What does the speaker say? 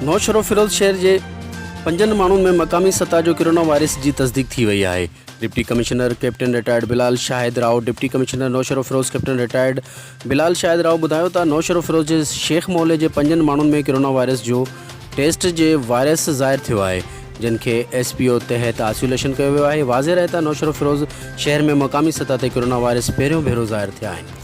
नौशरो फिरोज शहर जे 5 माण्हुनि में मक़ामी सतह जो कोरोना वायरस जी तस्दीक थी वई आहे। Deputy commissioner captain retired Bilal Shahid Rao deputy commissioner Naushahro Feroze captain retired Bilal Shahid Rao ॿुधायो त नौशरो फिरोज जे शेख मोहल्ले जे 5 माण्हुनि में कोरोना वायरस जो टेस्ट जे वायरस ज़ाहिर थियो आहे, जिन खे SPO तहत आइसोलेशन कयो वियो आहे। वाज़ेह रहे त नौशरो फिरोज शहर में मक़ामी सतह ते कोरोना वायरस पहिरियों भेरो ज़ाहिर थिया आहिनि।